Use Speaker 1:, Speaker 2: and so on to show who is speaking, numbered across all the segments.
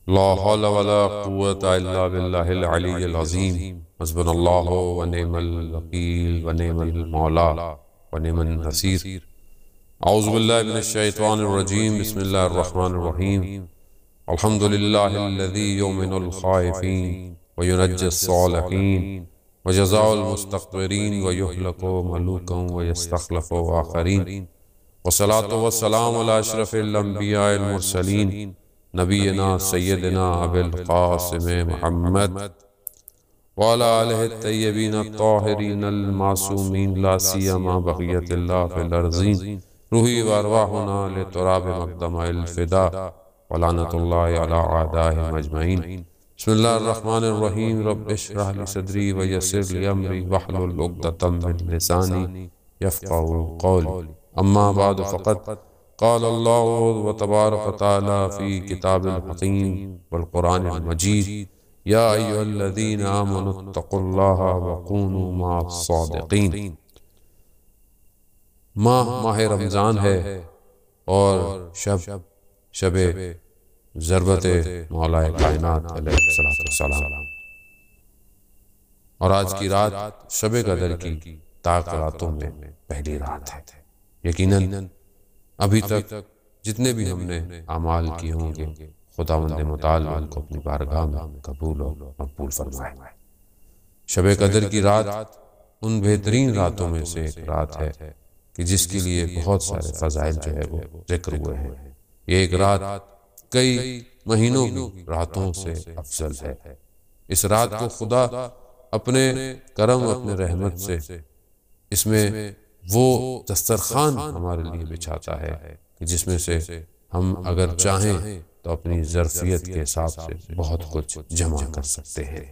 Speaker 1: لا حول ولا قوة إلا بالله العلي العظيم حسبنا الله ونعم الوكيل ونعم المولى ونعم النصير أعوذ بالله من الشيطان الرجيم بسم الله الرحمن الرحيم الحمد لله الذي يؤمن الخائفين وينجي الصالحين وجزاء المستكبرين ويهلك ملوكا ويستخلف آخرين والصلاة والسلام على أشرف الأنبياء المرسلين نبینا سیدنا ابی القاسم محمد وعلى آلہ الطیبین الطاہرین المعصومین لا سیما بقیت اللہ فی الارضین روحی وارواحنا لتراب مقدم الفدا ولعنت اللہ علی اعدائهم اجمعین بسم اللہ الرحمن الرحیم رب اشرح لی صدری ویسر لی امری واحلل عقدۃ من لسانی یفقهوا قولی اما بعد فقط قال الله وتبارك وتعالى في كتاب الحكيم والقرآن المجيد يا أيها الذين آمنوا اتقوا الله وكونوا مع الصادقين ماہ رمضان ہے اور شب ضربت مولا کائنات علیہ السلام اور آج کی رات شب قدر کی طاق راتوں میں پہلی رات ہے۔ یقیناً ابھی تک جتنے بھی ہم نے اعمال کیے ہوں گے خداوند متعال ان کو اپنی بارگاہ میں قبول و مقبول فرمائے۔ شب قدر کی رات ان بہترین راتوں میں سے ایک رات ہے کہ جس کے لیے بہت سارے فضائل جو ہے وہ ذکر ہوئے ہیں۔ یہ ایک رات کئی مہینوں کی راتوں سے افضل ہے۔ اس رات کو خدا اپنے کرم اپنے رحمت سے اس میں وہ دسترخوان ہمارے لیے بچھاتا ہے کہ جس میں سے ہم اگر چاہیں تو اپنی ظرفیت کے حساب سے بہت کچھ جمع کر سکتے ہیں۔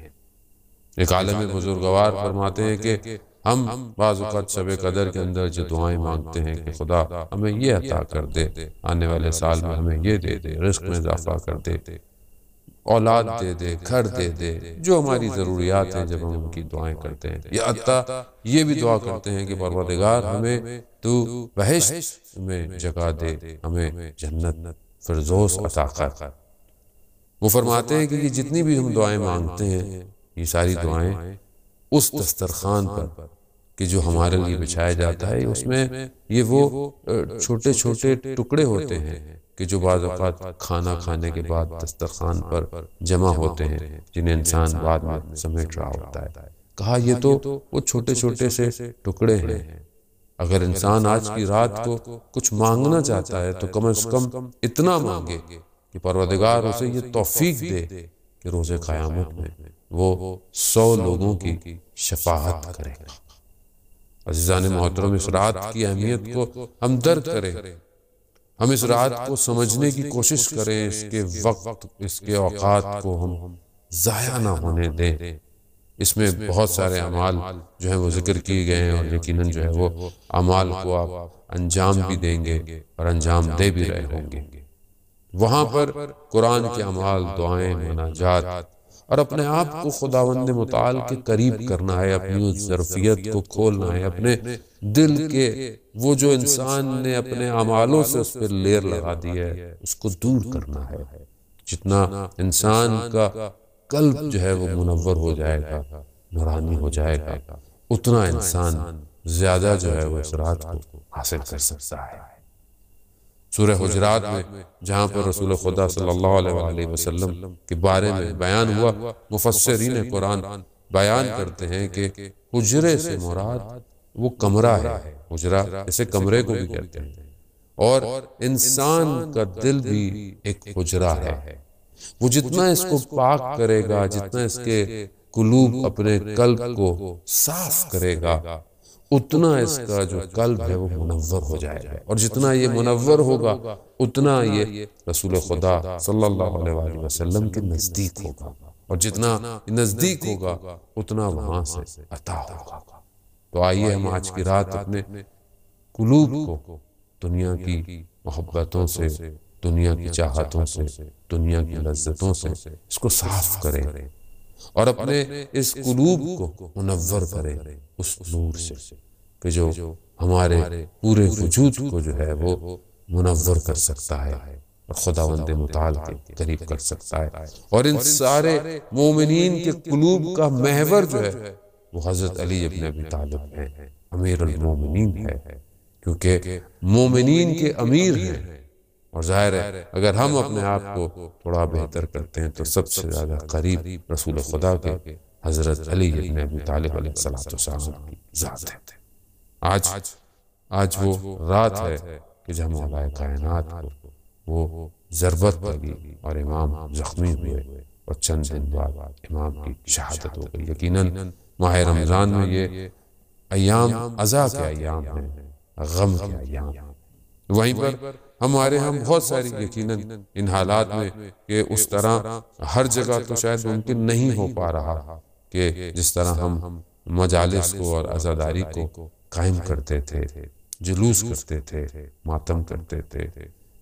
Speaker 1: ایک عالم بزرگوار فرماتے ہیں کہ ہم بعض اوقات شب قدر کے اندر جو دعائیں مانگتے ہیں کہ خدا ہمیں یہ عطا کر دے، آنے والے سال میں ہمیں یہ دے دے، رزق میں اضافہ کر دے، اولاد دے دے، گھر دے دے، جو ہماری ضروریات ہیں جب ہم ان کی دعائیں کرتے ہیں، یا حتیٰ یہ بھی دعا کرتے ہیں کہ پروردگار ہمیں تو بہشت میں جگہ دے، ہمیں جنت فردوس عطا کر۔ وہ فرماتے ہیں کہ یہ جتنی بھی ہم دعائیں مانگتے ہیں یہ ساری دعائیں اس دسترخوان پر کہ جو ہمارے لیے بچھایا جاتا ہے، اس میں یہ وہ چھوٹے چھوٹے ٹکڑے ہوتے ہیں کہ جو بعض اوقات کھانا کھانے کے بعد دسترخوان پر جمع ہوتے ہیں، جنہیں انسان بعد میں سمیٹ رہا ہوتا ہے۔ کہا یہ تو وہ چھوٹے چھوٹے سے ٹکڑے ہیں، اگر انسان آج کی رات کو کچھ مانگنا چاہتا ہے تو کم از کم اتنا مانگے کہ پروردگار اسے یہ توفیق دے کہ روز قیامت میں وہ 100 لوگوں کی شفاعت کرے گا۔ عزیزان محترم، اس رات کی اہمیت کو ہم درک کریں، ہم اس رات کو سمجھنے کی کوشش کریں، اس کے وقت اس کے اوقات کو ہم ضائع نہ ہونے دیں۔ اس میں بہت سارے اعمال جو ہیں وہ ذکر کیے گئے ہیں اور یقیناً جو ہے وہ اعمال کو آپ انجام بھی دیں گے اور انجام دے بھی رہے ہوں گے۔ وہاں پر قرآن کے اعمال، دعائیں، مناجات اور اپنے آپ کو خداوند متعال کے قریب کرنا ہے، اپنی اس ظرفیت کو کھولنا ہے، اپنے دل کے وہ جو انسان نے اپنے اعمالوں سے اس پر لیر لگا دی ہے اس کو دور کرنا ہے۔ جتنا انسان کا قلب جو ہے وہ منور ہو جائے گا، نورانی ہو جائے گا، اتنا انسان زیادہ جو ہے وہ اس رات کو حاصل کر سکتا ہے۔ سورہ حجرات میں جہاں پر رسول خدا صلی اللہ علیہ وآلہ وسلم کے بارے میں بیان ہوا، مفسرین قرآن بیان کرتے ہیں کہ حجرے سے مراد وہ کمرہ ہے، حجرہ اسے کمرے کو بھی کہتے ہیں، اور انسان کا دل بھی ایک حجرہ ہے۔ وہ جتنا اس کو پاک کرے گا، جتنا اس کے قلوب اپنے قلب کو صاف کرے گا، اتنا اس کا جو قلب ہے وہ منور ہو جائے گا، اور جتنا یہ منور ہوگا اتنا یہ رسول خدا صلی اللہ علیہ وآلہ وسلم کے نزدیک ہوگا، اور جتنا نزدیک ہوگا اتنا وہاں سے عطا ہوگا۔ تو آئیے ہم آج کی رات اپنے قلوب کو دنیا کی محبتوں سے، دنیا کی چاہتوں سے، دنیا کی لذتوں سے اس کو صاف کریں اور اپنے اس قلوب کو منور کریں اس نور سے کہ جو ہمارے پورے وجود کو جو ہے وہ منور کر سکتا ہے، اور خداوند متعال کے قریب کر سکتا ہے۔ اور ان سارے مومنین کے قلوب کا محور جو ہے وہ حضرت علی ابن ابی طالب ہیں، امیر المومنین ہے، کیونکہ مومنین کے امیر ہیں۔ اور ظاہر ہے اگر ہم اپنے آپ کو تھوڑا بہتر کرتے ہیں تو سب سے زیادہ قریب رسول خدا کے حضرت علی ابن ابی طالب علیہ السلام کی ذات ہے۔ آج وہ رات ہے کہ جب مولا کائنات کو وہ ضربت لگی اور امام زخمی ہوئے اور چند دن بعد امام کی شہادت ہو گئی۔ یقیناً ماہ رمضان میں یہ ایام عزا کے ایام ہیں، غم کے ایام ہیں۔ وہیں پر ہمارے ہم بہت ساری یقیناً ان حالات میں کہ اس طرح ہر جگہ تو شاید ممکن نہیں ہو پا رہا کہ جس طرح ہم مجالس کو اور عزاداری کو قائم کرتے تھے، جلوس کرتے تھے، ماتم کرتے تھے،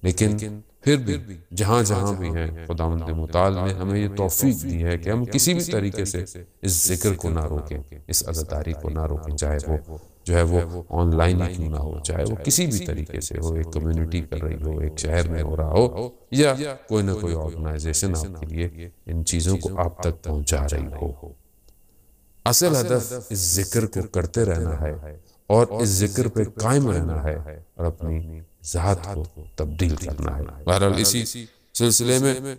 Speaker 1: لیکن پھر بھی جہاں جہاں بھی ہیں خداوند متعال نے ہمیں یہ توفیق دی ہے کہ ہم کسی بھی طریقے سے اس ذکر کو نہ روکیں، اس عزاداری کو نہ روکیں، چاہے وہ جو ہے وہ آن لائن ہی کیوں نہ ہو، چاہے وہ کسی بھی طریقے سے ہو، ایک کمیونٹی کر رہی ہو، ایک شہر میں ہو رہا ہو، یا کوئی نہ کوئی آرگنائزیشن آپ کے لیے ان چیزوں کو آپ تک پہنچا رہی ہو۔ اصل ہدف اس ذکر کو کرتے رہنا ہے اور اس ذکر پہ قائم رہنا ہے اور اپنی ذات کو تبدیل کرنا ہے۔ بہرحال اسی سلسلے میں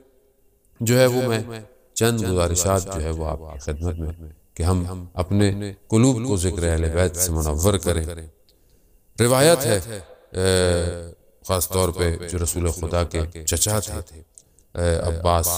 Speaker 1: جو ہے وہ میں چند گزارشات جو ہے وہ آپ کی خدمت میں کہ ہم اپنے قلوب کو ذکر اہل بیت سے منور کریں۔ روایت ہے خاص طور پہ جو رسول خدا کے چچا تھے عباس،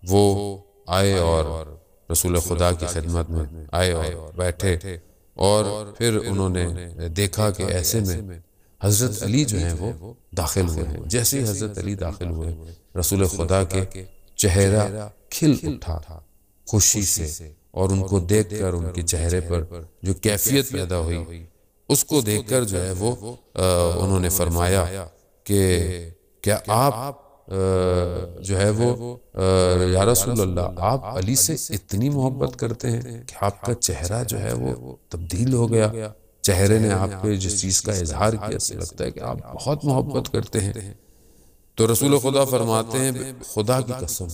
Speaker 1: وہ آئے اور رسول خدا کی خدمت میں آئے اور بیٹھے، اور پھر انہوں نے دیکھا کہ ایسے میں حضرت علی جو ہیں وہ داخل ہوئے ہیں۔ جیسے ہی حضرت علی داخل ہوئے رسول خدا کے چہرہ کھل اٹھا خوشی سے، اور ان کو دیکھ کر ان کے چہرے پر جو کیفیت پیدا ہوئی اس کو دیکھ کر جو ہے وہ انہوں نے فرمایا کہ کیا آپ جو ہے وہ یا رسول اللہ آپ علی سے اتنی محبت کرتے ہیں کہ آپ کا چہرہ جو ہے وہ تبدیل ہو گیا، چہرے نے آپ پہ جس چیز کا اظہار کیا سے لگتا ہے کہ آپ بہت محبت کرتے ہیں۔ تو رسول خدا فرماتے ہیں خدا کی قسم،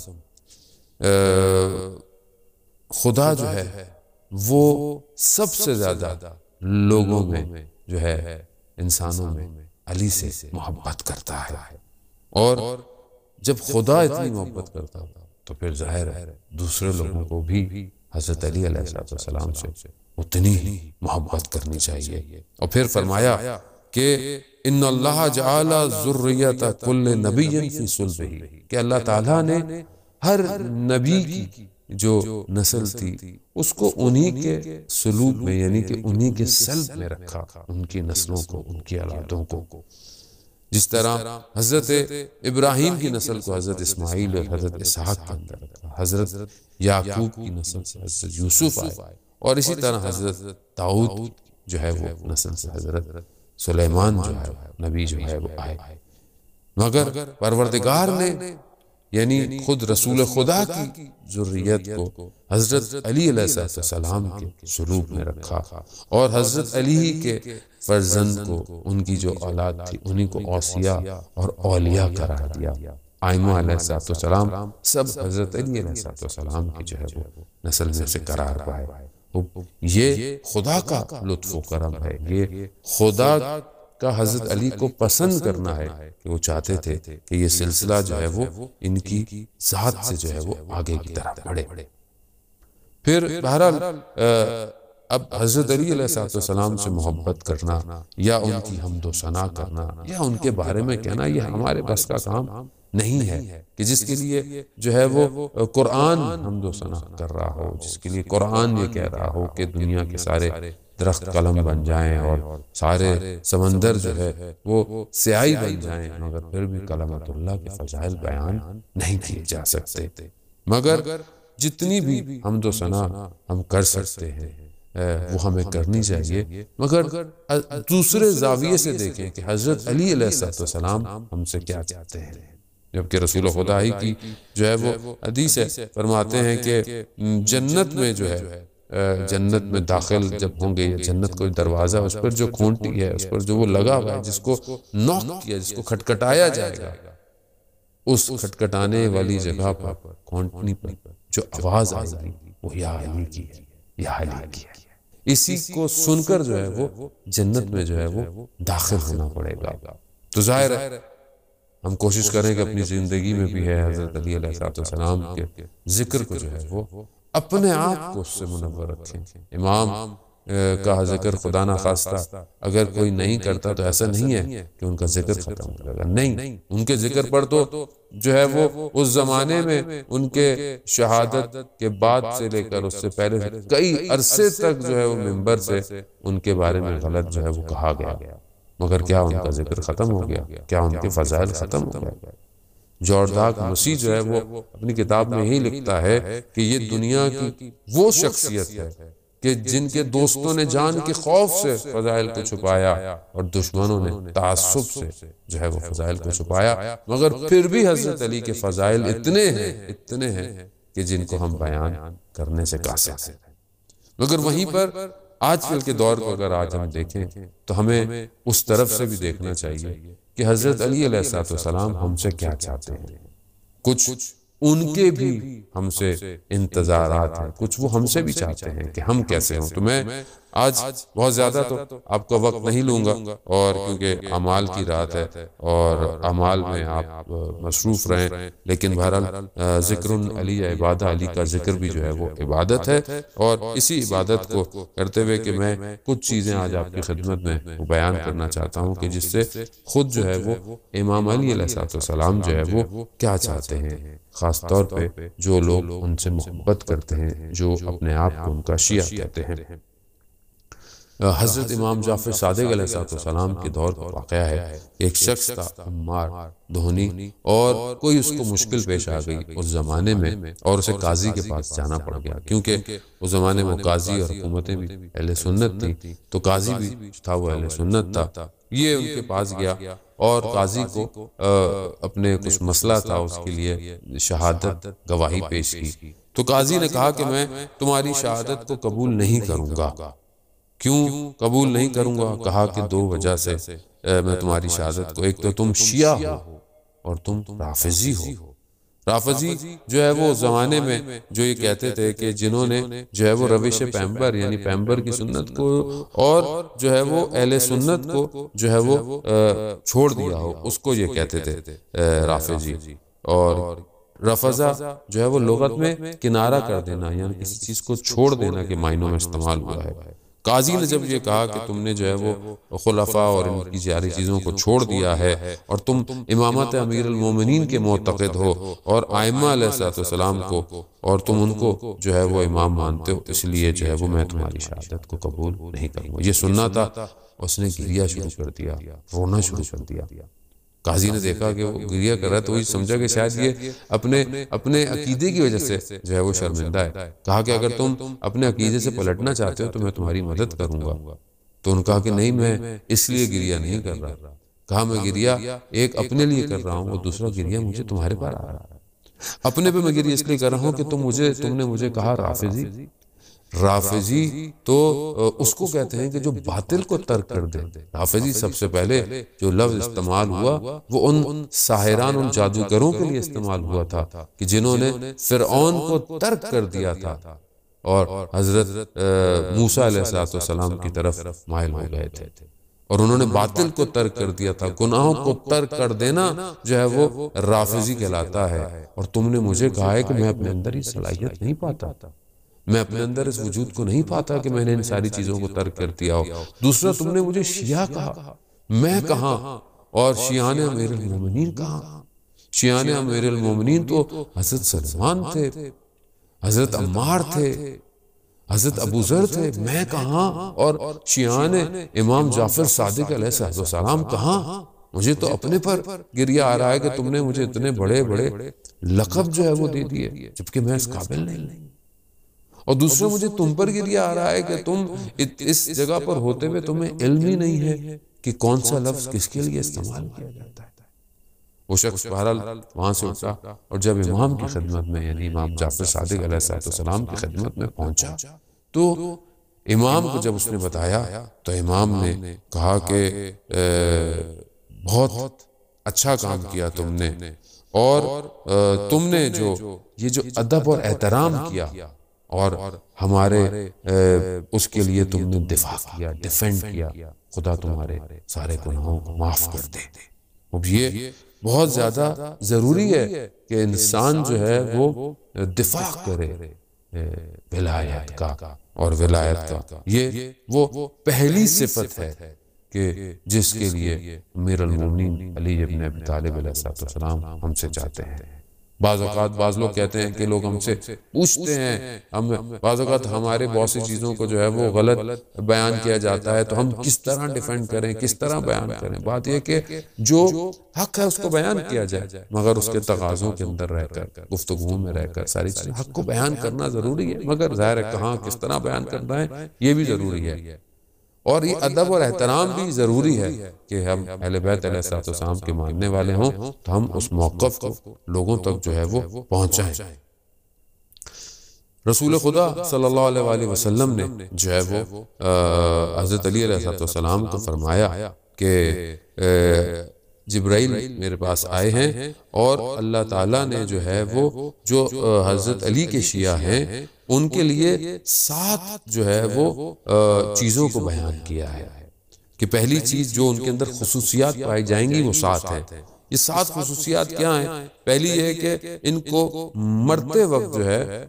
Speaker 1: خدا جو ہے وہ سب سے زیادہ لوگوں میں جو ہے انسانوں میں علی سے محبت کرتا ہے، اور جب خدا اتنی محبت کرتا تو پھر ظاہر ہے دوسرے لوگوں کو بھی حضرت علی علیہ السلام سے اتنی ہی محبت کرنی چاہیے۔ اور پھر فرمایا کہ ان اللہ جعل ذریۃ کل نبی فی صلبہ، کہ اللہ تعالیٰ نے ہر نبی کی جو نسل تھی اس کو انہی کے سلوب میں، یعنی کہ انہی کے سلب میں رکھا، ان کی نسلوں کو، ان کی اولادوں کو۔ جس طرح حضرت ابراہیم کی نسل کو حضرت اسماعیل اور حضرت اسحاق کے اندر رکھا، حضرت یعقوب کی نسل سے حضرت یوسف آئے، اور اسی طرح حضرت داؤد جو ہے وہ نسل سے حضرت سلیمان جو ہے نبی جو ہے وہ آئے۔ مگر پروردگار نے یعنی خود رسول خدا کی ذریت کو حضرت علی علیہ السلام کے سلوب میں رکھا، اور حضرت علی کے فرزند کو، ان کی جو اولاد تھی انہی کو اوصیاء اور اولیاء قرار دیا۔ آئمہ علیہ السلام سب حضرت علی علیہ السلام کی جو ہے وہ نسل میں سے قرار پائے۔ یہ خدا کا لطف و کرم ہے، یہ خدا کا حضرت علی کو پسند کرنا ہے کہ وہ چاہتے تھے کہ یہ سلسلہ جو ہے وہ ان کی ذات سے جو ہے وہ آگے کی طرف بڑھے۔ پھر بہرحال اب حضرت علی علیہ السلام سے محبت کرنا یا ان کی حمد و ثنا کرنا یا ان کے بارے میں کہنا، یہ ہمارے بس کا کام نہیں ہے کہ جس کے لیے جو ہے وہ قرآن حمد و ثنا کر رہا ہو، جس کے لیے قرآن یہ کہہ رہا ہو کہ دنیا کے سارے درخت قلم بن جائیں اور سارے سمندر جو ہے وہ سیاہی بن جائیں، مگر پھر بھی کلمت اللہ کے فضائل بیان نہیں کیے جا سکتے۔ مگر جتنی بھی حمد و ثنا ہم کر سکتے ہیں وہ ہمیں کرنی چاہیے، مگر دوسرے زاویے سے دیکھیں کہ حضرت علی علیہ السلام ہم سے کیا چاہتے ہیں۔ جبکہ رسول خدا ہی کی جو ہے وہ حدیث ہے، فرماتے ہیں کہ جنت میں جو ہے جنت میں داخل جب ہوں گے، یا جنت کوئی دروازہ اس پر جو کھونٹی ہے، اس پر جو وہ لگا ہوا ہے، جس کو نوک کیا، جس کو کھٹکھٹایا جائے گا، اس کھٹکھٹانے والی جگہ پر کونٹنی پر جو آواز آئے گی وہ یا علی کی ہے، یا علی کی ہے۔ اسی کو سن کر جو ہے وہ جنت میں جو ہے وہ داخل ہونا پڑے گا۔ تو ظاہر ہے ہم کوشش کریں کہ اپنی زندگی میں بھی ہے حضرت علی علیہ السلام کے ذکر کو جو ہے وہ اپنے آپ کو اس سے منور رکھیں۔ امام کا ذکر خدا نہ خواستہ اگر کوئی نہیں کرتا تو ایسا نہیں ہے کہ ان کا ذکر ختم ہو جائے گا، نہیں، ان کے ذکر پر تو جو ہے وہ اس زمانے میں ان کے شہادت کے بعد سے لے کر اس سے پہلے کئی عرصے تک جو ہے وہ منبر سے ان کے بارے میں غلط جو ہے وہ کہا گیا، مگر کیا ان کا ذکر ختم ہو گیا؟ کیا ان کے فضائل ختم ہو گئے؟ جورداغ مسیح جو ہے وہ اپنی کتاب میں ہی لکھتا ہے کہ یہ دنیا کی وہ شخصیت ہے کہ جن کے دوستوں نے جان کے خوف سے فضائل کو چھپایا اور دشمنوں نے تعصب سے جو ہے وہ فضائل کو چھپایا، مگر پھر بھی حضرت علی کے فضائل اتنے ہیں کہ جن کو ہم بیان کرنے سے قاصر ہیں۔ مگر وہیں پر آج کل کے دور کو اگر آج ہم دیکھیں تو ہمیں اس طرف سے بھی دیکھنا چاہیے کہ حضرت علی علیہ السلام ہم سے کیا چاہتے ہیں۔ کچھ ان کے بھی ہم سے انتظارات ہیں، کچھ وہ ہم سے بھی چاہتے ہیں کہ ہم کیسے ہوں۔ تو میں آج بہت زیادہ تو آپ کا وقت نہیں لوں گا، اور کیونکہ اعمال کی رات ہے اور اعمال میں آپ مصروف رہیں، لیکن بہرحال ذکر علی عبادہ، علی کا ذکر بھی جو ہے وہ عبادت ہے، اور اسی عبادت کو کرتے ہوئے کہ میں کچھ چیزیں آج آپ کی خدمت میں بیان کرنا چاہتا ہوں کہ جس سے خود جو ہے وہ امام علی علیہ السلام جو ہے وہ کیا چاہتے ہیں، خاص طور پہ جو لوگ ان سے محبت کرتے ہیں، جو اپنے آپ کو ان کا شیعہ کہتے ہیں۔ حضرت امام جعفر صادق علیہ السلام کے دور کا واقعہ ہے، ایک شخص تھا عمار دہنی، اور کوئی اس کو مشکل پیش آ گئی اس زمانے میں، اور اسے قاضی کے پاس جانا پڑ گیا، کیونکہ اس زمانے میں قاضی اور حکومتیں بھی اہل سنت تھی، تو قاضی بھی تھا وہ اہل سنت تھا۔ یہ ان کے پاس گیا اور قاضی کو اپنے کچھ مسئلہ تھا، اس کے لیے شہادت گواہی پیش کی۔ تو قاضی نے کہا کہ میں تمہاری شہادت کو قبول نہیں کروں گا۔ کیوں قبول نہیں کروں گا؟ کہا کہ دو وجہ سے میں تمہاری شہادت کو، ایک تو تم شیعہ ہو اور تم رافضی ہو۔ رافضی جو ہے وہ زمانے میں جو یہ کہتے تھے کہ جنہوں نے جو ہے وہ روش پیمبر یعنی پیمبر کی سنت کو اور جو ہے وہ اہل سنت کو جو ہے وہ چھوڑ دیا ہو، اس کو یہ کہتے تھے رافضی۔ اور رفضہ جو ہے وہ لغت میں کنارہ کر دینا، یعنی کسی چیز کو چھوڑ دینا کے معنوں میں استعمال ہوا ہے۔ قاضی نے جب یہ کہا کہ تم نے جو ہے وہ خلفاء اور ان کی ساری چیزوں کو چھوڑ دیا ہے اور تم امامت امیر المومنین کے معتقد ہو اور ائمہ علیہ السلام کو، اور تم ان کو جو ہے وہ امام مانتے ہو، اس لیے جو ہے وہ میں تمہاری شہادت کو قبول نہیں کروں گا۔ یہ سننا تھا، اس نے گریہ شروع کر دیا، رونا شروع کر دیا۔ قاضی نے دیکھا کہ وہ گریہ کر رہا ہے تو وہی سمجھا کہ شاید یہ اپنے عقیدے کی وجہ سے جو ہے وہ شرمندہ ہے۔ کہا کہ اگر تم اپنے عقیدے سے پلٹنا چاہتے ہو تو میں تمہاری مدد کروں گا۔ تو انہوں نے کہا کہ نہیں، میں اس لیے گریہ نہیں کر رہا۔ کہا میں گریہ ایک اپنے لیے کر رہا ہوں اور دوسرا گریہ مجھے تمہارے پر آ رہا ہے۔ اپنے پہ میں گریہ اس لیے کر رہا ہوں کہ تم نے مجھے کہا رافضی۔ رافضی تو اس کو کہتے ہیں کہ جو باطل کو ترک کر دے۔ رافضی سب سے پہلے جو لفظ استعمال ہوا وہ ان ساحران، ان جادوگروں کے لیے استعمال ہوا تھا کہ جنہوں نے فرعون کو ترک کر دیا تھا اور حضرت موسیٰ علیہ السلام کی طرف مائل ہو گئے تھے، اور انہوں نے باطل کو ترک کر دیا تھا۔ گناہوں کو ترک کر دینا جو ہے وہ رافضی کہلاتا ہے۔ اور تم نے مجھے کہا ہے کہ میں اپنے اندر یہ صلاحیت نہیں پاتا، میں اپنے اندر اس وجود کو نہیں پاتا کہ میں نے ان ساری چیزوں کو ترک کر دیا ہو۔ دوسرا تم نے مجھے شیعہ کہا، میں کہاں؟ اور شیعان امیر المومنین کہاں؟ شیعان امیر المومنین تو حضرت سلمان تھے، حضرت عمار تھے، حضرت ابو ذر تھے، میں کہاں؟ اور شیعان امام جعفر صادق علیہ السلام کہاں؟ مجھے تو اپنے پر گریہ آ رہا ہے کہ تم نے مجھے اتنے بڑے بڑے لقب جو ہے وہ دے دیے جبکہ میں اس قابل نہیں۔ اور دوسرا مجھے تم پر گریہ آ رہا ہے کہ تم اس جگہ پر ہوتے ہوئے تمہیں علم ہی نہیں ہے کہ کون سا لفظ کس کے لیے استعمال کیا جاتا ہے۔ وہ شخص بہرحال وہاں سے اٹھا اور جب امام کی خدمت میں یعنی امام جعفر صادق علیہ السلام کی خدمت میں پہنچا تو امام کو جب اس نے بتایا تو امام نے کہا کہ بہت اچھا کام کیا تم نے، اور تم نے جو یہ جو ادب اور احترام کیا اور ہمارے اس کے لیے تم نے دفاع کیا، ڈیفینڈ کیا، خدا تمہارے سارے گناہوں کو معاف کر دے۔ اب یہ بہت زیادہ ضروری ہے کہ انسان جو ہے وہ دفاع کرے ولایت کا اور ولایت کا۔ یہ وہ پہلی صفت ہے کہ جس کے لیے امیر المومنین علی ابن ابی طالب علیہ السلام ہم سے چاہتے ہیں۔ بعض اوقات بعض لوگ کہتے ہیں کہ لوگ ہم سے پوچھتے ہیں، بعض اوقات ہمارے بہت سی چیزوں کو جو ہے وہ غلط بیان کیا جاتا ہے تو ہم کس طرح ڈیفینڈ کریں، کس طرح بیان کریں۔ بات یہ کہ جو حق ہے اس کو بیان کیا جائے، مگر اس کے تقاضوں کے اندر رہ کر، گفتگو میں رہ کر ساری چیزیں حق کو بیان کرنا ضروری ہے، مگر ظاہر ہے کہاں کس طرح بیان کرنا ہے یہ بھی ضروری ہے۔ اور یہ ادب اور احترام بھی ضروری ہے کہ ہم اہل بیت علیہ السلام کے ماننے والے ہوں تو ہم اس موقف کو لوگوں تک جو ہے وہ پہنچائیں۔ رسول خدا صلی اللہ علیہ وآلہ وسلم نے جو ہے وہ حضرت علی علیہ السلام کو فرمایا کہ جبرائیل میرے پاس آئے ہیں اور اللہ تعالیٰ نے جو ہے وہ جو حضرت علی کے شیعہ ہیں ان کے لیے 7 جو ہے وہ چیزوں کو بیان کیا ہے کہ پہلی چیز جو ان کے اندر خصوصیات پائی جائیں گی وہ 7 ہیں۔ یہ 7 خصوصیات کیا ہیں؟ پہلی یہ ہے کہ ان کو مرتے وقت جو ہے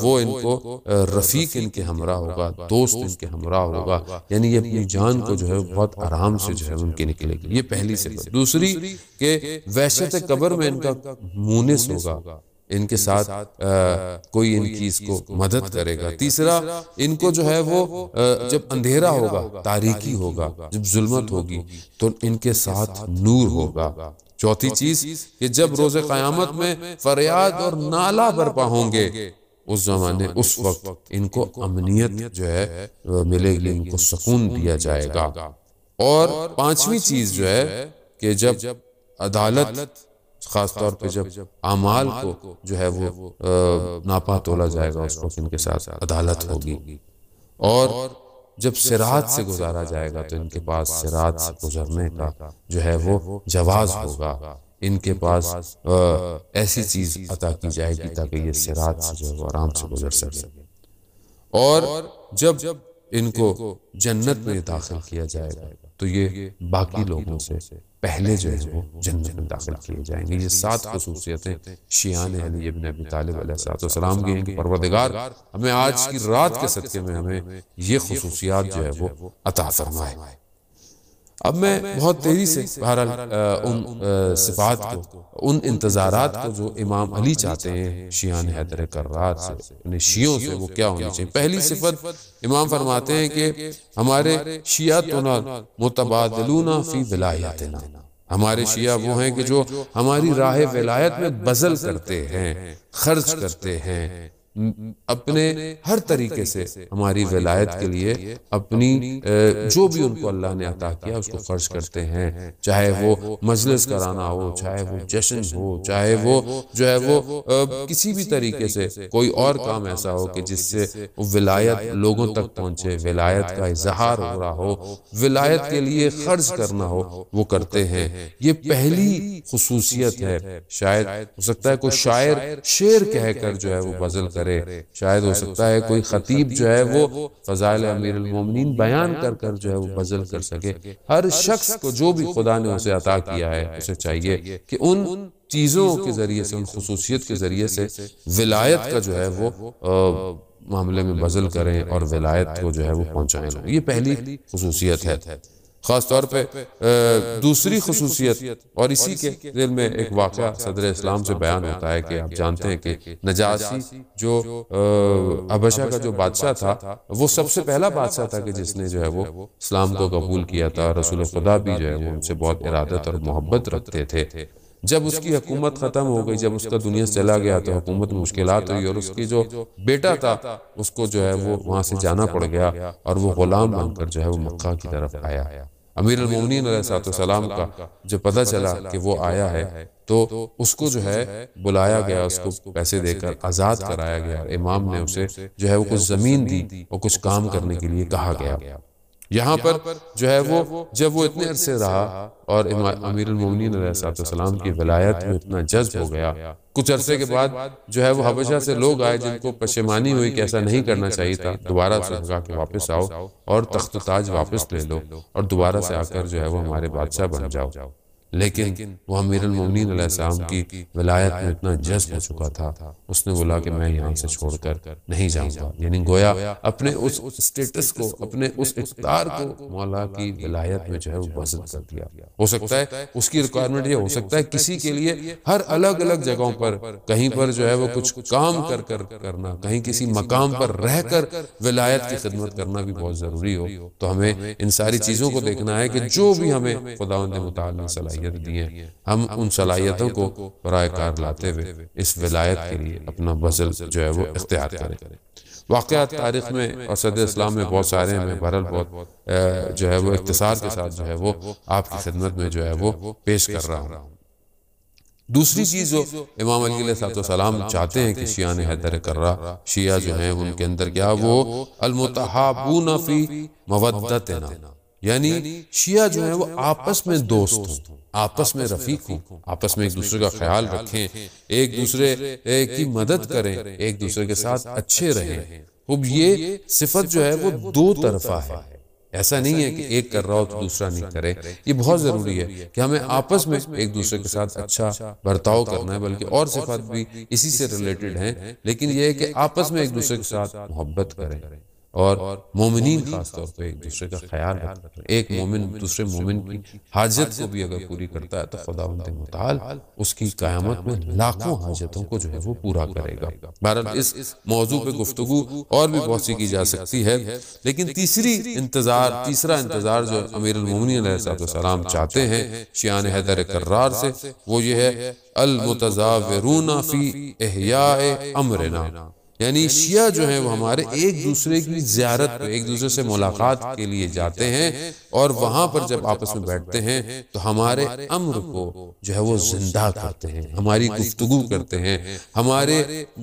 Speaker 1: وہ ان کو رفیق ان کے ہمراہ ہوگا، دوست ان کے ہمراہ ہوگا، یعنی یہ اپنی جان کو جو ہے بہت آرام سے جو ہے ان کے نکلے گی، یہ پہلی صفت۔ دوسری کہ وحشت قبر میں ان کا مونس ہوگا، ان کے ساتھ کوئی ان کی اس کو مدد کرے گا۔ تیسرا ان کو جو ہے وہ جب اندھیرا ہوگا، تاریکی ہوگا، جب ظلمت ہوگی تو ان کے ساتھ نور ہوگا۔ چوتھی چیز کہ جب روز قیامت میں فریاد اور نالہ برپا ہوں گے اس زمانے اس وقت ان کو امنیت جو ہے ملے گی، ان کو سکون دیا جائے گا۔ اور 5ویں چیز جو ہے کہ جب عدالت، خاص طور پہ جب اعمال کو جو ہے وہ ناپا تولا جائے گا اس وقت ان کے ساتھ عدالت ہوگی۔ اور جب صراط سے گزارا جائے گا تو ان کے پاس صراط سے گزرنے کا جو ہے وہ جواز ہوگا، ان کے پاس ایسی چیز عطا کی جائے گی تاکہ یہ صراط سے جو ہے وہ آرام سے گزر سکے۔ اور جب ان کو جنت میں داخل کیا جائے گا تو یہ باقی لوگوں سے پہلے جو ہے وہ جنت میں داخل کیے جائیں گے۔ یہ 7 خصوصیتیں شیعان علی ابن ابی طالب علیہ السلام کی ہیں کہ پروردگار ہمیں آج کی رات کے صدقے میں ہمیں یہ خصوصیات جو ہے وہ عطا فرمائے۔ اب میں بہت تیزی سے بہرحال ان صفات کو، ان انتظارات کو جو امام علی چاہتے ہیں شیعان حیدر کرار سے، انہیں شیعوں سے، وہ کیا ہونی چاہیے؟ پہلی صفت امام فرماتے ہیں کہ ہمارے شیعتنا متبادلون فی ولایتنا، ہمارے شیعہ وہ ہیں کہ جو ہماری راہ ولایت میں بذل کرتے ہیں، خرچ کرتے ہیں، اپنے ہر طریقے سے ہماری ولایت کے لیے اپنی جو بھی ان کو اللہ نے عطا کیا اس کو خرچ کرتے ہیں، چاہے وہ مجلس کرانا ہو، چاہے وہ جشن ہو، چاہے وہ جو ہے وہ کسی بھی طریقے سے کوئی اور کام ایسا ہو کہ جس سے ولایت لوگوں تک پہنچے، ولایت کا اظہار ہو رہا ہو، ولایت کے لیے خرچ کرنا ہو، وہ کرتے ہیں۔ یہ پہلی خصوصیت ہے۔ شاید ہو سکتا ہے کوئی شاعر شعر کہہ کر جو ہے وہ بذل کرے، شاید ہو سکتا ہے کوئی خطیب جو ہے وہ فضائل امیر المومنین بیان کر کر جو ہے وہ بذل کر سکے۔ ہر شخص کو جو بھی خدا نے اسے عطا کیا ہے اسے چاہیے کہ ان چیزوں کے ذریعے سے، ان خصوصیت کے ذریعے سے ولایت کا جو ہے وہ معاملے میں بذل کریں اور ولایت کو جو ہے وہ پہنچائیں۔ یہ پہلی خصوصیت ہے۔ خاص طور پہ دوسری خصوصیت، اور اسی کے دل میں ایک واقعہ صدر اسلام سے بیان ہوتا ہے کہ آپ جانتے ہیں کہ نجاشی جو حبشہ کا جو بادشاہ تھا وہ سب سے پہلا بادشاہ تھا کہ جس نے جو ہے وہ اسلام کو قبول کیا تھا۔ رسول خدا بھی جو ہے وہ ان سے بہت ارادت اور محبت رکھتے تھے۔ جب اس کی حکومت ختم ہو گئی، جب اس کا دنیا سے چلا گیا تو حکومت میں مشکلات ہوئی، اور اس کی جو بیٹا تھا اس کو جو ہے وہ وہاں سے جانا پڑ گیا اور وہ غلام بن کر جو ہے وہ مکہ کی طرف آیا۔ امیر المومنین علیہ السلام کا جب پتہ چلا کہ وہ آیا ہے تو اس کو جو ہے بلایا گیا، اس کو پیسے دے کر آزاد کرایا گیا، امام نے اسے جو ہے وہ کچھ زمین دی اور کچھ کام کرنے کے لیے کہا گیا۔ یہاں پر جو ہے وہ جب وہ اتنے عرصے رہا اور امیر المومنین علیہ السلام کی ولایت میں اتنا جذب ہو گیا، کچھ عرصے کے بعد جو ہے وہ حبشہ سے لوگ آئے جن کو پشیمانی ہوئی کہ ایسا نہیں کرنا چاہیے تھا، دوبارہ سے کہا کہ واپس آؤ اور تخت و تاج واپس لے لو اور دوبارہ سے آ کر جو ہے وہ ہمارے بادشاہ بن جاؤ، لیکن وہ امیر المومنین علیہ السلام کی ولایت میں اتنا جذب ہو چکا تھا، اس نے بولا کہ میں یہاں سے چھوڑ کر نہیں جاؤں گا، یعنی گویا اپنے اس سٹیٹس کو، اپنے اس اقتدار کو مولا کی ولایت میں جو ہے وہ بسط کر دیا۔ ہو سکتا ہے اس کی ریکوائرمنٹ یہ ہو سکتا ہے کسی کے لیے ہر الگ الگ جگہوں پر کہیں پر جو ہے وہ کچھ کام کر کرنا، کہیں کسی مقام پر رہ کر ولایت کی خدمت کرنا بھی بہت ضروری ہو، تو ہمیں ان ساری چیزوں کو دیکھنا ہے کہ جو بھی ہمیں خداوند متعال نے صلاحیت دی ہیں، ہم ان صلاحیتوں کو برائے کار لاتے ہوئے اس ولایت کے لیے اپنا بذل جو ہے وہ اختیار کریں۔ واقعات تاریخ میں اور صدر اسلام میں بہت سارے ہیں، میں بہرحال بہت جو ہے وہ اختصار کے ساتھ جو ہے وہ آپ کی خدمت میں جو ہے وہ پیش کر رہا ہوں۔ دوسری چیز جو امام علی علیہ السلام چاہتے ہیں کہ شیعان حیدر کرہ، شیعہ جو ہیں ان کے اندر کیا، وہ المتحابون فی مودتنا، یعنی شیعہ جو ہیں وہ آپس میں دوست ہوں، آپس میں رفیق ہوں، آپس میں ایک دوسرے کا خیال رکھیں، ایک دوسرے کی مدد کریں، ایک دوسرے کے ساتھ اچھے رہیں۔ اب یہ صفت جو ہے وہ دو طرفہ ہے، ایسا نہیں ہے کہ ایک کر رہا ہو تو دوسرا نہیں کرے، یہ بہت ضروری ہے کہ ہمیں آپس میں ایک دوسرے کے ساتھ اچھا برتاؤ کرنا ہے، بلکہ اور صفات بھی اسی سے ریلیٹڈ ہیں، لیکن یہ ہے کہ آپس میں ایک دوسرے کے ساتھ محبت کریں اور مومنین خاص طور پہ ایک دوسرے کا خیال رکھیں۔ ایک مومن دوسرے مومن کی حاجت کو بھی اگر پوری کرتا ہے تو خداوند متعال اس کی قیامت میں لاکھوں حاجتوں کو جو ہے وہ پورا کرے گا۔ بہرحال اس موضوع پہ گفتگو اور بھی بہت سی کی جا سکتی ہے، لیکن تیسرا انتظار جو امیر المومنین علیہ السلام چاہتے ہیں شیعان حیدر کرار سے، وہ یہ ہے المتزاورون فی احیاء امرنا، یعنی شیعہ جو ہیں وہ ہمارے ایک دوسرے کی زیارت پہ، ایک دوسرے سے ملاقات کے لیے جاتے ہیں، اور وہاں پر جب آپس میں بیٹھتے ہیں تو ہمارے امر کو جو ہے وہ زندہ کرتے ہیں، ہماری گفتگو کرتے ہیں، ہمارے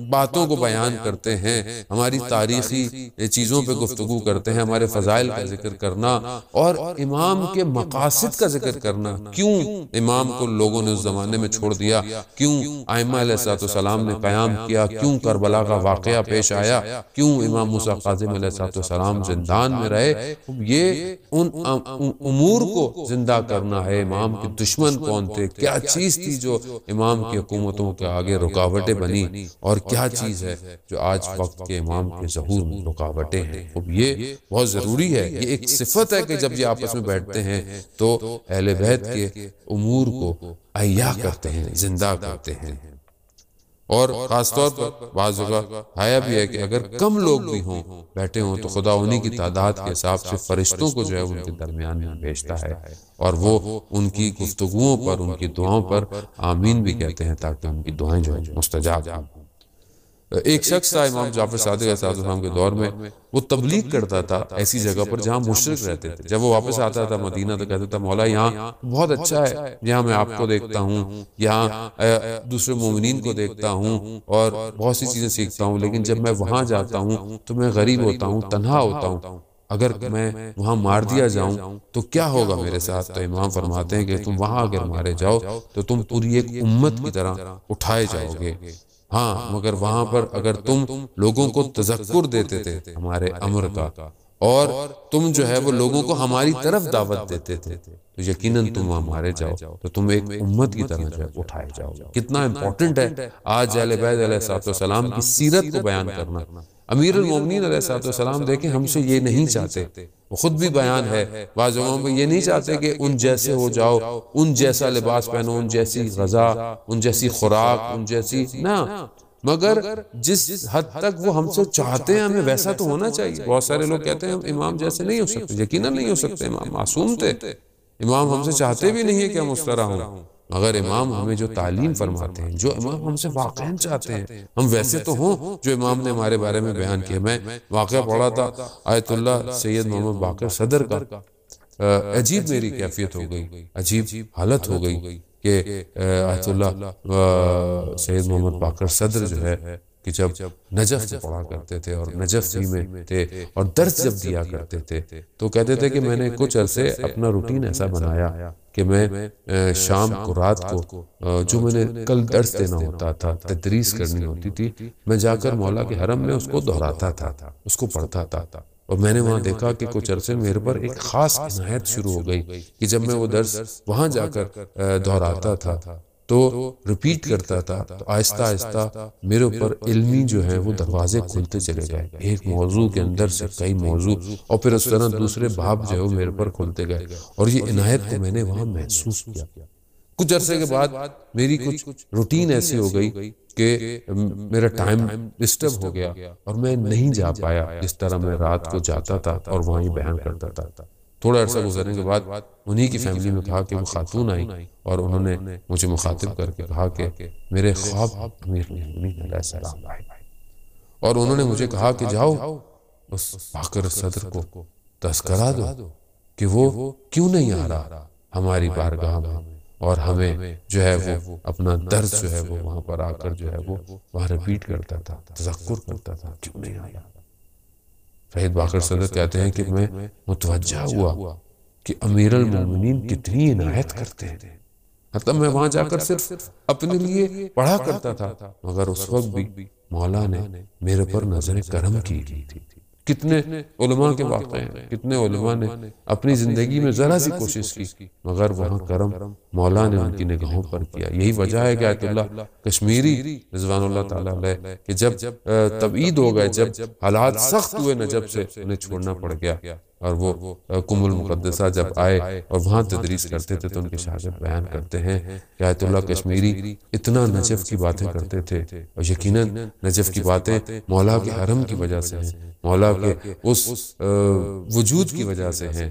Speaker 1: باتوں کو بیان کرتے ہیں، ہماری تاریخی چیزوں پہ گفتگو کرتے ہیں، ہمارے فضائل کا ذکر کرنا اور امام کے مقاصد کا ذکر کرنا، کیوں امام کو لوگوں نے اس زمانے میں چھوڑ دیا، کیوں ائمہ علیہ السلام نے قیام کیا، کیوں کربلا کا واقعہ پیش آیا، کیوں امام موسیٰ کاظم علیہ السلام زندان میں رہے، یہ ان امور کو زندہ کرنا ہے۔ امام کے دشمن کون تھے، کیا چیز تھی جو امام کی حکومتوں کے آگے رکاوٹیں بنی، اور کیا چیز ہے جو آج وقت کے امام کے ظہور میں رکاوٹیں ہیں۔ اب یہ بہت ضروری ہے، یہ ایک صفت ہے کہ جب یہ آپس میں بیٹھتے ہیں تو اہل بیت کے امور کو احیا کرتے ہیں، زندہ کرتے ہیں۔ اور خاص طور پر بعض جگہ آیا بھی ہے کہ اگر کم لوگ بھی ہوں بیٹھے ہوں تو خدا انہی کی تعداد کے حساب سے فرشتوں کو جو ہے ان کے درمیان میں بھیجتا ہے، اور وہ ان کی گفتگوؤں پر، ان کی دعاؤں پر آمین بھی کہتے ہیں تاکہ ان کی دعائیں جو ہیں مستجاب ہوں۔ ایک شخص تھا امام جعفر صادق علیہ السلام کے دور میں، وہ تبلیغ کرتا تھا ایسی جگہ پر جہاں مشرک رہتے تھے۔ جب وہ واپس آتا تھا مدینہ تو کہتا تھا مولا یہاں بہت اچھا ہے، یہاں میں آپ کو دیکھتا ہوں، یہاں دوسرے مومنین کو دیکھتا ہوں اور بہت سی چیزیں سیکھتا ہوں، لیکن جب میں وہاں جاتا ہوں تو میں غریب ہوتا ہوں، تنہا ہوتا ہوں، اگر میں وہاں مار دیا جاؤں تو کیا ہوگا میرے ساتھ؟ تو امام فرماتے ہیں کہ تم وہاں اگر مارے جاؤ تو تم پوری ایک امت کی طرح اٹھائے جاؤ گے، ہاں مگر وہاں پر اگر تم لوگوں کو تذکر دیتے تھے ہمارے امر کا، اور تم جو ہے وہ لوگوں کو ہماری طرف دعوت دیتے تھے، تو یقیناً تم وہاں مارے جاؤ تو تم ایک امت کی طرح جو ہے اٹھائے جاؤ گے۔ کتنا امپورٹنٹ ہے آج اہل بیت علیہ السلام کی سیرت کو بیان کرنا۔ امیر المومنین علیہ السلام دیکھیں ہم سے یہ نہیں چاہتے، وہ خود بھی بیان ہے بعض جگہوں پہ، یہ نہیں چاہتے کہ ان جیسے ہو جاؤ، ان جیسا لباس پہنو، ان جیسی غذا، ان جیسی خوراک، ان جیسی نہ، مگر جس حد تک وہ ہم سے چاہتے ہیں ہمیں ویسا تو ہونا چاہیے۔ بہت سارے لوگ کہتے ہیں امام جیسے نہیں ہو سکتے، یقیناً نہیں ہو سکتے، امام معصوم تھے، امام ہم سے چاہتے بھی نہیں ہے کہ ہم اس طرح ہوں، مگر امام ہمیں جو تعلیم فرماتے ہیں، جو امام ہم سے واقعاً چاہتے ہیں ہم ویسے تو ہوں جو امام نے ہمارے بارے میں بیان کیا۔ میں واقعہ پڑھا تھا آیت اللہ سید محمد باقر صدر کا، عجیب میری کیفیت ہو گئی، عجیب حالت ہو گئی کہ آیت اللہ سید محمد باقر صدر جو ہے کہ جب نجف میں پڑھا کرتے تھے اور نجف ہی میں تھے اور درس جب دیا کرتے تھے تو کہتے تھے کہ میں نے کچھ عرصے اپنا روٹین ایسا بنایا کہ میں شام کو رات کو جو میں نے کل درس دینا ہوتا تھا تدریس کرنی ہوتی تھی میں جا کر مولا کے حرم میں اس کو دہراتا تھا اس کو پڑھتا تھا اور میں نے وہاں دیکھا کہ کچھ عرصے میرے پر ایک خاص عنایت شروع ہو گئی کہ جب میں وہ درس وہاں جا کر دہراتا تھا تو ریپیٹ کرتا تھا تو آہستہ آہستہ میرے اوپر علمی جو ہے وہ دروازے کھلتے چلے گئے ایک موضوع کے اندر سے کئی موضوع اور پھر اس طرح دوسرے باب جو ہے وہ میرے پر کھلتے گئے اور یہ عنایت کو میں نے وہاں محسوس کیا کچھ عرصے کے بعد میری کچھ روٹین ایسی ہو گئی کہ میرا ٹائم ڈسٹرب ہو گیا اور میں نہیں جا پایا جس طرح میں رات کو جاتا تھا اور وہاں ہی بیان کرتا تھا تھوڑا عرصہ گزرنے کے بعد انہی کی فیملی میں کہا کہ وہ خاتون آئی اور انہوں نے مجھے مخاطب کر کے کہا کہ میرے خواب امیر المومنین علیہ السلام آئے اور انہوں نے مجھے کہا کہ جاؤ اس باقر صدر کو تذکرہ دو کہ وہ کیوں نہیں آ رہا ہماری بارگاہ میں اور ہمیں جو ہے وہ اپنا درس جو ہے وہ وہاں پر آ کر جو ہے وہ وہاں ریپیٹ کرتا تھا تذکر کرتا تھا کیوں نہیں آیا شہید باقر صدر کہتے ہیں کہ میں متوجہ ہوا کہ امیر المومنین کتنی عنایت کرتے ہیں مطلب میں وہاں جا کر صرف اپنے لیے پڑھا کرتا تھا مگر اس وقت بھی مولا نے میرے پر نظر کرم کی تھی کتنے علماء کے واقع ہیں کتنے علماء نے اپنی زندگی میں ذرا سی کوشش کی مگر وہاں کرم مولا نے ان کی نگاہوں پر کیا یہی وجہ ہے کہ آیت اللہ کشمیری رضوان اللہ تعالیٰ علیہ کہ جب تبعید ہو گئے جب حالات سخت ہوئے نجف سے انہیں چھوڑنا پڑ گیا اور وہ قم المقدسہ جب آئے اور وہاں تدریس کرتے تھے تو ان کے شاگرد بیان کرتے ہیں کہ آیت اللہ کشمیری اتنا نجف کی باتیں کرتے تھے اور یقیناً نجف کی باتیں مولا کے حرم کی وجہ سے ہیں مولا کے اس وجود کی وجہ سے ہیں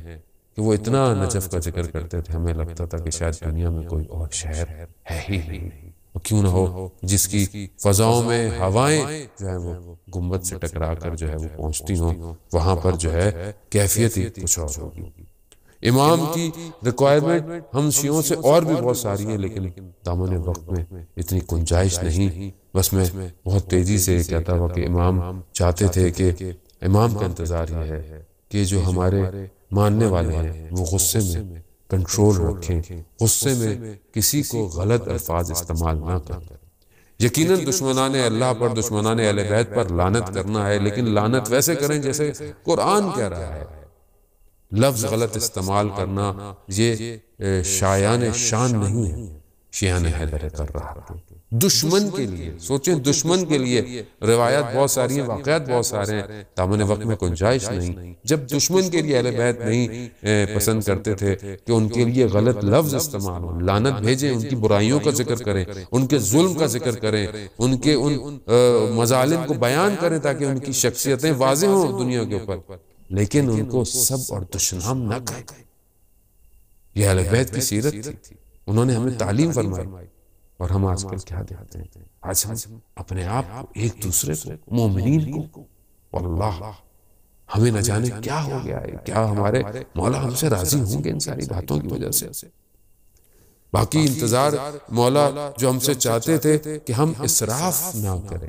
Speaker 1: کہ وہ اتنا نجف کا ذکر کرتے تھے ہمیں لگتا تھا کہ شاید دنیا میں کوئی اور شہر ہے ہی نہیں کیوں نہ ہو جس کی فضاؤں میں ہوائیں جو ہے وہ گنبد سے ٹکرا کر جو ہے وہ پہنچتی ہوں وہاں پر جو ہے کیفیت ہی کچھ اور ہوگی امام کی ریکوائرمنٹ ہم شیعوں سے اور بھی بہت ساری ہیں لیکن دامن وقت میں اتنی گنجائش نہیں بس میں بہت تیزی سے کہتا ہوا کہ امام چاہتے تھے کہ امام کا انتظار یہ ہے کہ جو ہمارے ماننے والے ہیں وہ غصے میں کنٹرول رکھیں غصے میں کسی کو غلط الفاظ استعمال نہ کریں یقیناً دشمنان اللہ پر دشمنان اہل بیت پر لعنت کرنا ہے لیکن لعنت ویسے کریں جیسے قرآن کہہ رہا ہے لفظ غلط استعمال کرنا یہ شایان شان نہیں ہے شیعان حیدر کر رہا ہے دشمن کے لیے سوچیں دشمن کے لیے روایات بہت ساری ہیں واقعات بہت سارے ہیں دامن وقت میں گنجائش نہیں جب دشمن کے لیے اہل بیت نہیں پسند کرتے تھے کہ ان کے لیے غلط لفظ استعمال ہو لعنت بھیجیں ان کی برائیوں کا ذکر کریں ان کے ظلم کا ذکر کریں ان کے ان مظالم کو بیان کریں تاکہ ان کی شخصیتیں واضح ہوں دنیا کے اوپر لیکن ان کو سب اور دشنام نہ کہیں یہ اہل بیت کی سیرت تھی انہوں نے ہمیں تعلیم فرمائی اور ہم آج کل کیا دیتے ہیں آج ہم اپنے آپ کو ایک دوسرے کو مومنین کو واللہ ہمیں نہ جانے کیا ہو گیا ہے کیا ہمارے مولا ہم سے راضی ہوں گے ان ساری باتوں کی وجہ سے باقی انتظار مولا جو ہم سے چاہتے تھے کہ ہم اسراف نہ کریں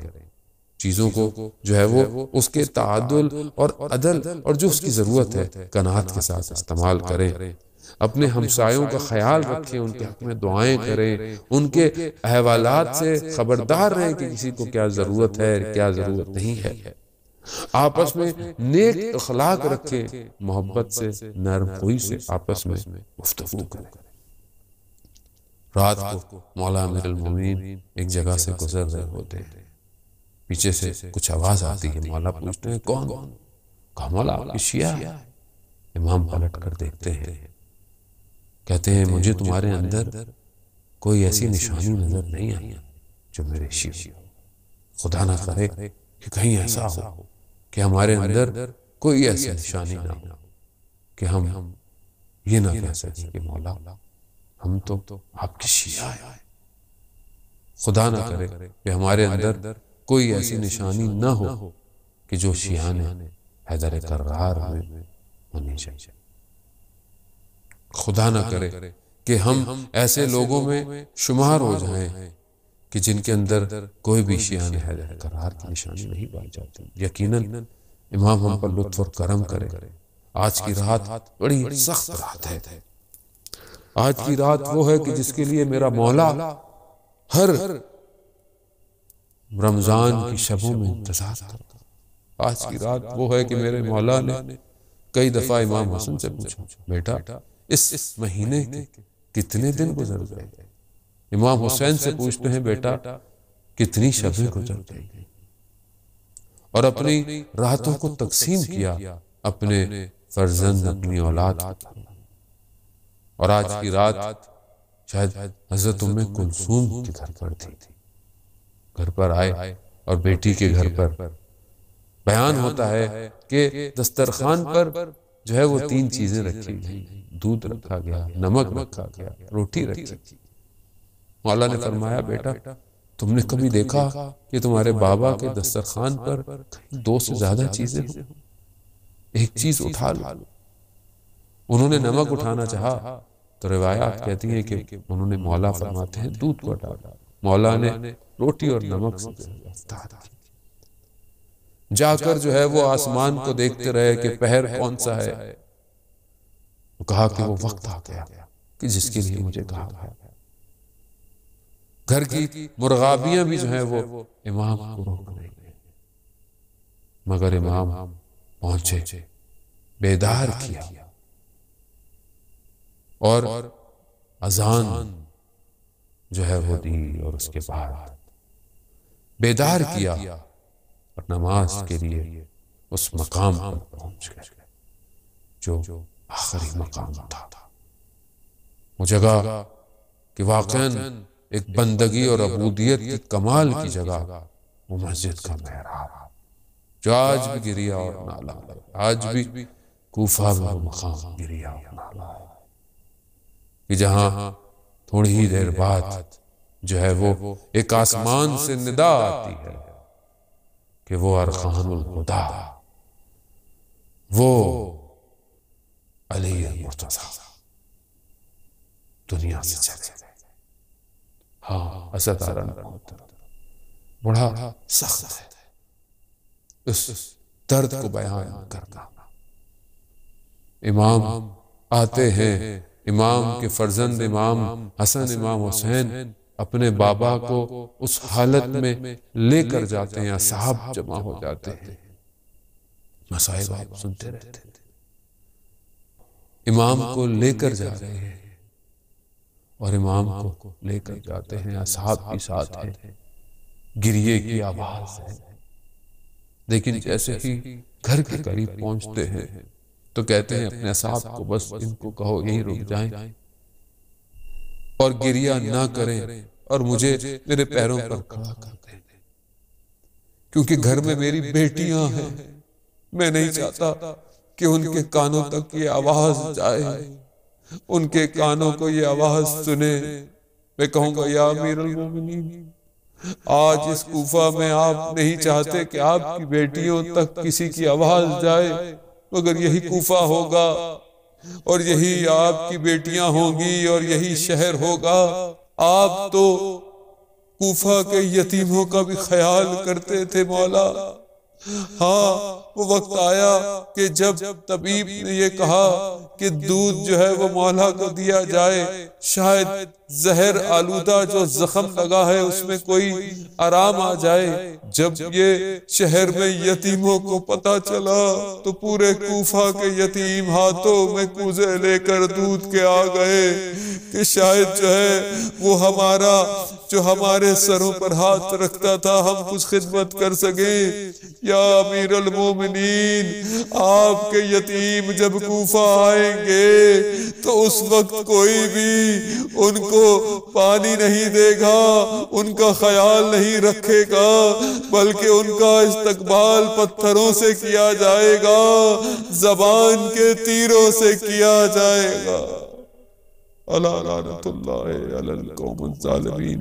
Speaker 1: چیزوں کو جو ہے وہ اس کے تعادل اور عدل اور جو اس کی ضرورت ہے قناعت کے ساتھ استعمال کریں اپنے ہمسایوں کا خیال رکھیں ان کے حق میں دعائیں کریں ان کے احوالات سے خبردار رہیں کہ کسی کو کیا ضرورت ہے کیا ضرورت نہیں ہے آپس میں نیک اخلاق رکھیں محبت سے نرم خوئی سے آپس میں گفتگو کریں رات کو مولا امیر المومنین ایک جگہ سے گزر رہے ہوتے ہیں پیچھے سے کچھ آواز آتی ہے مولا پوچھتے ہیں کون کہا مولا آپ کی شیعہ ہے امام پلٹ کر دیکھتے ہیں کہتے ہیں مجھے تمہارے اندر کوئی ایسی نشانی نظر نہیں آئی جو میرے شیعہ ہو خدا نہ کرے کہ کہیں ایسا ہو کہ ہمارے اندر کوئی ایسی نشانی نہ ہو کہ ہم یہ نہ کہہ سکیں کہ مولا ہم تو آپ کی شیعہ ہیں خدا نہ کرے کہ ہمارے اندر کوئی ایسی نشانی نہ ہو کہ جو شیعان حیدر کرار میں ہونی چاہیے خدا نہ کرے کہ ہم ایسے لوگوں میں شمار ہو جائیں کہ جن کے اندر کوئی بھی شیان حیدر قرار کی نشانی نہیں پائی جاتی۔ یقیناً امام ہم پر لطف اور کرم کرے۔ آج کی رات بڑی سخت رات ہے۔ آج کی رات وہ ہے کہ جس کے لیے میرا مولا ہر رمضان کی شبوں میں انتظار کرتا۔ آج کی رات وہ ہے کہ میرے مولا نے کئی دفعہ امام حسن سے پوچھا، بیٹا اس مہینے کے کتنے دن گزر گئے؟ امام حسین سے پوچھتے ہیں، بیٹا کتنی شبیں گزر گئی؟ اور اپنی راتوں کو تقسیم کیا اپنے فرزند، اپنی اولاد کو۔ اور آج کی رات شاید حضرت ام کلثوم کے گھر پر تھی، گھر پر آئے اور بیٹی کے گھر پر بیان ہوتا ہے کہ دسترخوان پر جو ہے وہ 3 چیزیں رکھی گئی، دودھ رکھا گیا، نمک رکھا گیا، روٹی رکھی گئی۔ مولا نے فرمایا، بیٹا تم نے کبھی دیکھا کہ تمہارے بابا کے دسترخوان پر 2 سے زیادہ چیزیں ہوں؟ ایک چیز اٹھا لو۔ انہوں نے نمک اٹھانا چاہا تو روایات کہتی ہیں کہ انہوں نے، مولا فرماتے ہیں، دودھ کو ہٹا۔ مولا نے روٹی اور نمک سے جا کر جو ہے وہ آسمان کو دیکھتے رہے کہ پہر کون سا ہے۔ وہ کہا کہ وہ وقت آ گیا کہ جس کے لیے مجھے کہا گیا۔ گھر کی مرغابیاں بھی جو ہیں وہ امام کو روک نہیں گئے، مگر امام پہنچے، بیدار کیا اور اذان جو ہے وہ دی، اور اس کے بعد بیدار کیا اور نماز کے لیے اس مقام پر پہنچ گئے جو آخری مقام تھا۔ وہ جگہ کہ واقعاً ایک بندگی اور عبودیت کی کمال کی جگہ، وہ مسجد کا محراب جو آج بھی گریا اور نالا ہے۔ آج بھی کوفہ میں وہ مقام گریا اور نالا ہے کہ جہاں تھوڑی ہی دیر بعد جو ہے وہ ایک آسمان سے ندا آتی ہے کہ وہ ارخان الہدا، وہ علی المرتضیٰ دنیا سے چلے گئے۔ ہاں، اسد آرن بڑا سخت ہے اس درد کو بیان کرنا۔ امام آتے ہیں، امام کے فرزند امام حسن، امام حسین اپنے بابا کو اس حالت میں لے کر جاتے ہیں، اصحاب جمع ہو جاتے ہیں، مسائب آپ سنتے رہتے تھے۔ امام کو لے کر جا رہے ہیں اور امام کو لے کر جاتے ہیں، اصحاب بھی ساتھ ہیں، گریے کی آواز ہے۔ لیکن جیسے ہی گھر کے قریب پہنچتے ہیں تو کہتے ہیں اپنے اصحاب کو، بس ان کو کہو یہیں رک جائیں اور گریہ نہ کریں اور مجھے میرے پیروں پر کھڑا کر دیں، کیونکہ گھر میں میری بیٹیاں ہیں، میں نہیں چاہتا کہ ان کے کانوں تک یہ آواز جائے، ان کے کانوں کو یہ آواز سنے۔ میں کہوں گا، یا امیر المومنین، آج اس کوفہ میں آپ نہیں چاہتے کہ آپ کی بیٹیوں تک کسی کی آواز جائے، مگر یہی کوفہ ہوگا اور یہی آپ کی بیٹیاں ہوں گی اور یہی شہر ہوگا۔ آپ تو کوفہ کے یتیموں کا بھی خیال کرتے تھے مولا۔ ہاں، وہ وقت آیا کہ جب طبیب نے یہ کہا کہ دودھ جو ہے وہ مولا کو دیا جائے، شاید زہر آلودہ جو زخم لگا ہے اس میں کوئی آرام آ جائے۔ جب یہ شہر میں یتیموں کو پتہ چلا تو پورے کوفہ کے یتیم ہاتھوں میں کوزے لے کر دودھ کے آ گئے کہ شاید جو ہے وہ ہمارا جو ہمارے سروں پر ہاتھ رکھتا تھا ہم کچھ خدمت کر سکیں۔ یا امیر المومنین، آپ کے یتیم جب کوفہ آئیں گے تو اس وقت کوئی بھی ان کو پانی نہیں دے گا، ان کا خیال نہیں رکھے گا، بلکہ ان کا استقبال پتھروں سے کیا جائے گا، زبان کے تیروں سے کیا جائے گا۔ اللہ لعنت اللہ علی القوم الظالمین۔